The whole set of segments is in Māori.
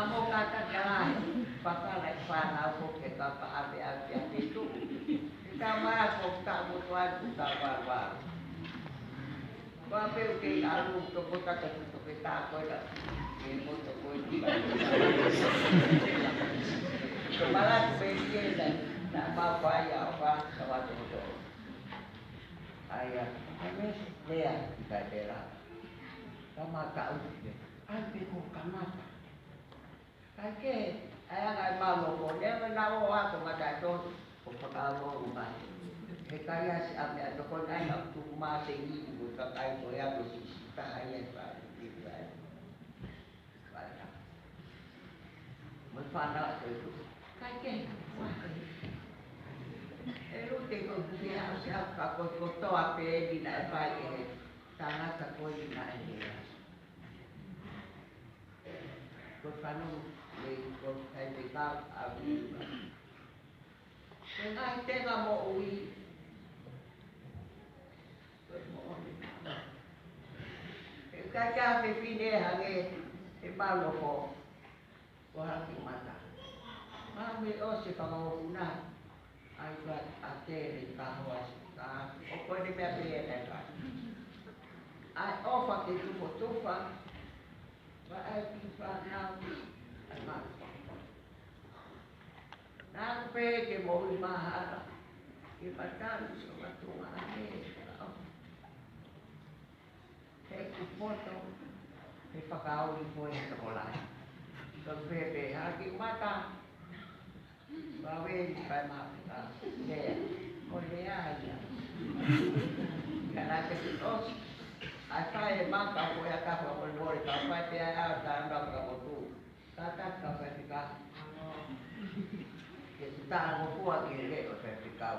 kamu kata jangan pakai panau ke kata api-api itu. Kita mah kok tak butuhan kita barbar. Bapak udah lalu ke kota ke kita kau dah. Ini kota kau ini. Kemarin pergi dan nak apa ya apa kawan tu. Ayah, kami dia kita bela. Kama kau tu. Ambil kau kamata. Kaki, ayah ngai malu kau dia menawa aku macam tu. Kau tahu rumah. Kaya si ambil tu kau nak tu masih ni bukan kaya kau yang tu tak ayah tu. Berfana tu. Kaki, lu tengok dia siapa kau tahu apa di nak bagi. Sangat kau di nak dia. Kau kan kau saya cakap abi. Tengah tengah mau uwi. Kakak pipine hange ibalo ko. Ko hati mata. Mami osi panguna. Ai buat ate di kahwas. O ko di bebe eka. Ai ofa ke tu fotofa. Ba ai pipa na. Ai Nang pe ke mo mahara. Ipatan so matunga ane. Ku foto. Ipakau di poe sekolah. Bebe haki mata. Bawe di pai mata. Dia. Oleh aja. Karena ketos. Asal mata ko ya ka ko mo ri ka pa dia ta anda ka ko tu. Kata ka pa tika. Kita mo ko ati le ko pa tika.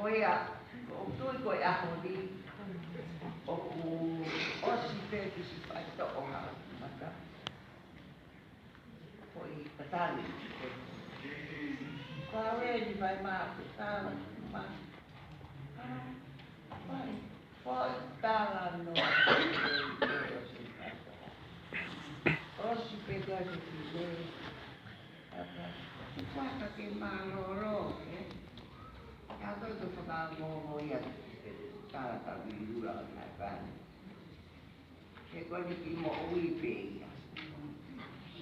Koya, untuk koya hodi, aku osipet isipat tu orang maka, koi petani. Kau ni baik mak kita mak, baik, koi talan no. Osipet jadi kita, apa? Kita kemaloro, Aku tu suka mau ya, cara tapi dulu lah kan. Kalau ni mau wipe,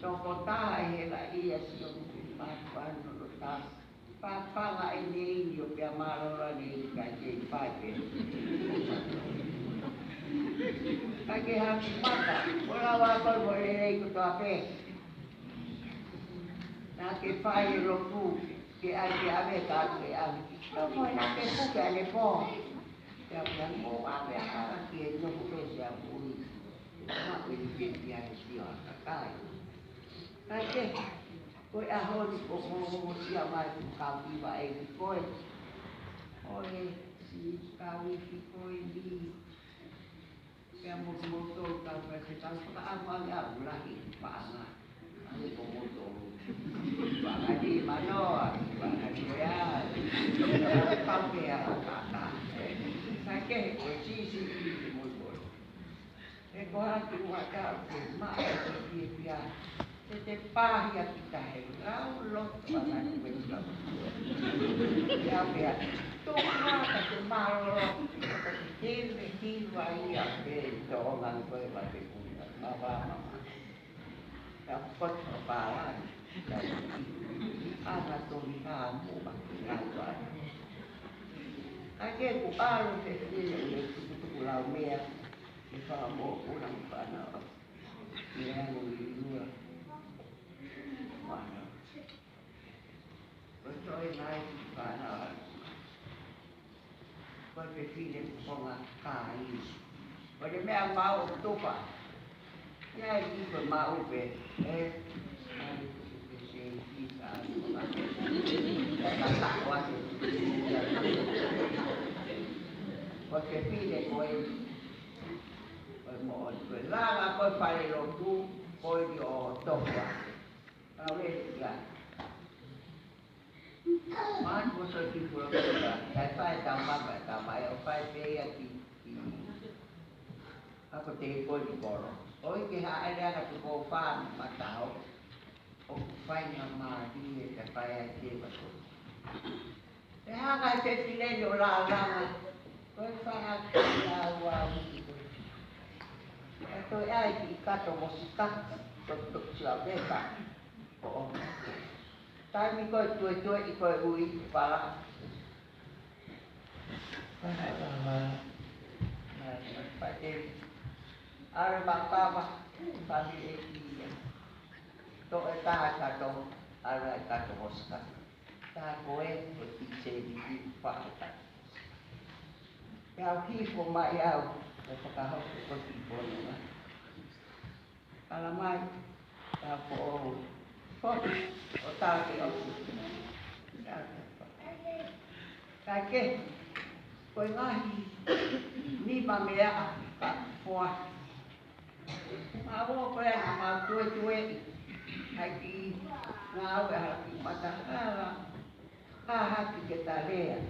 so kota hela iya siung makan dulu tas. Papa lah ini yo pia malu lagi kaji pagi. Kaji hati mata, bola wakor boleh ikut apa? Nak pai roku. Ke ave ka ke ave. Como na ke ku ke le po. Ya plan mo ave ha ke no ku ke ya muy. Ma ku ni ya si o ka kai. Kai ke. Ko a ho ni ko mo si a mai ku ka pi ba e ko. Oi si ka wi ki ko ni. Ya mo to ka pa se ta ka a ma ya u la ki pa na. Ani ko mo to. Baka di mano, baka di ya. Pakai kata. Sakit, sisi di mulut. Ekor tu wajar, mak dia. Setiap yang kita helau, lot banyak berita. Ya biar. Tu kata cemalo, kecil bayi apa orang tu baca punya, mama. Dapat kepala. Ada kamu bangkit. Aje ku alu sekali itu pulau Mea. Kita mau pulang sana. Dia dulu. Mana? Betul naik sana. Berpikir sangat kaya. Pada Mea mau tu pak. Ya itu mau be. Porque pide poi lava, poi fare lo tu, poi io tocca. ya. Maan mo sa tipo ka. Kaya tama ya ya ki ako te ko di koro. Oi ki ada ka ko fan matao. O fai na ma di ka ya ke ba ko. Ka te tile yo la ko fa ya wa ito ay ikato mo sikat tutuk siya beka. Oo. Tayo ko tuwe iko ui para pati ara bapa pati iki to eta kato ara kato moska ta koe ko tise di pa ta ya ki ko ma ya ko ka ho ko ti ko na ala mai ta po ko o ta ki o Kake, koe ngahi, ni pa mea ka poa. Awo koe na ma tue, hai ki ngau e haki matahara, haki ke tarea.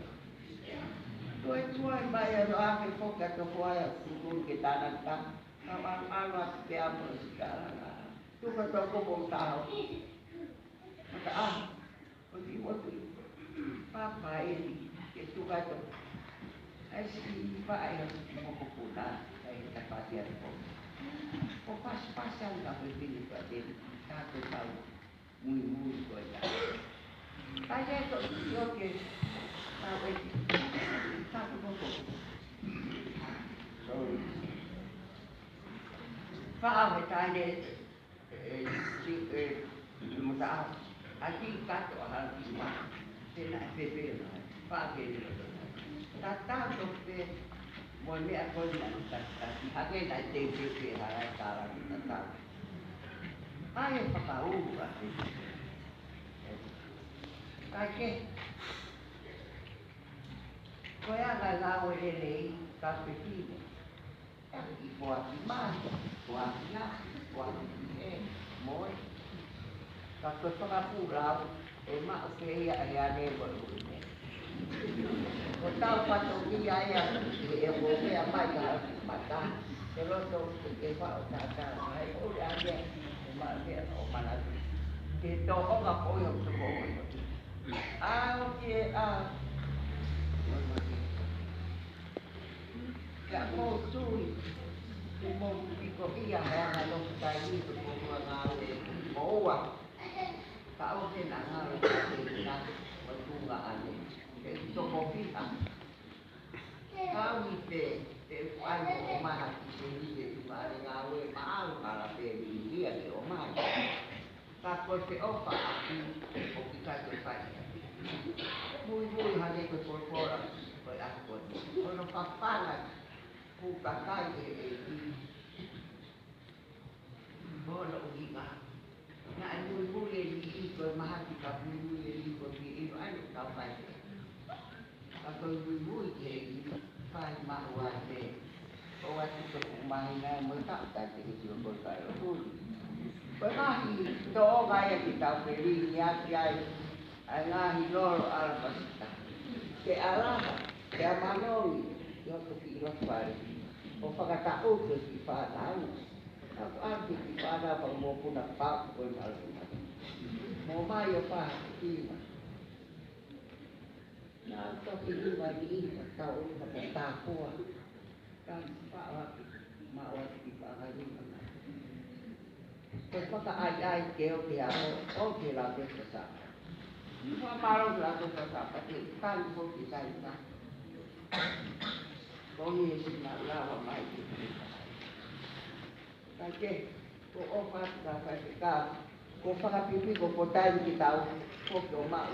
Tue mai aro ake poka to poa ya kukun ke tanaka, kawan alwa te amo sekarang. Tuka to ko tao. Maka odi wotu. Papa ini itu kata, asyik pak yang mau kepuna, saya dapat dia tu. Pas-pasan tak boleh buat dia, tak tahu, mui kau dah. Saya tu okey, tahu tak boleh. Sorry. Faham tak ada, mudah. Asyik kata hal ini. Nak bebe lah, pakai dia. Tata tu boleh aku nak tata. Agai nak bebe lah, cara tata. Ayah pakau lah. Kaki, kau yang galau ini tapi ini, buat iman, buat nak, buat moi. Kalau pengapulau. Mak okey ya ni baru ni. Kau tahu patut dia ya boleh apa ya mata. Kalau tu kita tak hai udah dia mak dia mana tu. Kita orang apa yang semua. Okey tak mau tu. Mau ikut iya kalau kita ini tu ngau mau Kau ni nak ngaruh nak bertunggaan ni. Itu kopi tak. Kau ni puan rumah sini tu ada ngaruh mahal kalau dia di rumah. Takut apa kopi kau pakai. Mui hanya berkorporat berakut. Kalau kapalan buka kaya boleh ujikan. Nak boleh ikut mahal kita boleh ikut ini ada kapai. Kalau boleh jadi fai mahal deh. Awak itu mainan mereka tadi itu berkaya pun. Pernah doa gaya kita beri niat niat. Anak hilal al-Masita. Ke Allah, ke Amanoi, yang kepikiran pada. Orang tahu ke sifat tahu. Aku arti pada mau pun apa pun harus. Mau mayo pa ini. Nah, tapi ini lagi tahu tak kuat. Kan pak mau dipakai mana. Sebab ai keo dia okey lah besar. Semua malu lah besar tapi kan pun bisa itu. Kau ni sebenarnya lawan mai. Okey, ko opat dah kita. Ko pipi ko potai kita ko doma.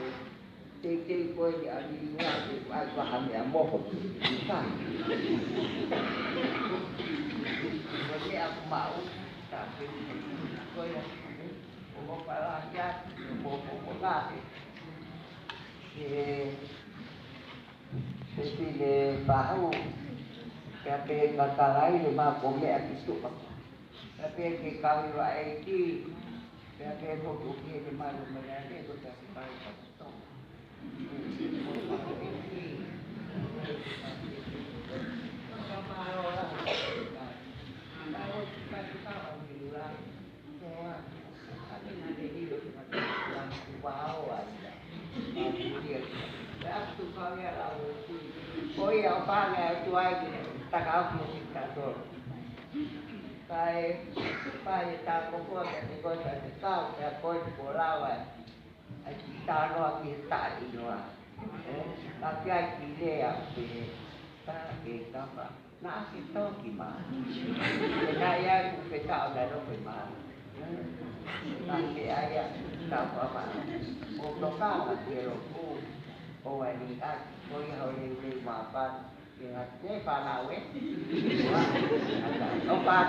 Tete ko ya di luar di paham ya mau kita. Jadi aku mau tapi ko ya ko para ya ko nasi. Jadi bahu tapi kata lain mah boleh aku tu. Tapi kau itu Perché poco chiede mai un medico per fare questo. Poi a fare tu hai staccato il dictatore. Fai tanto cosa di cosa di causa e poi volava a città no che sta in là. La piazza idea che stava nasi tocchi ma e dai a che stava da dove ma anche aia stava ma o toccava che lo fu o ai poi ho ma fa che fa la web o fa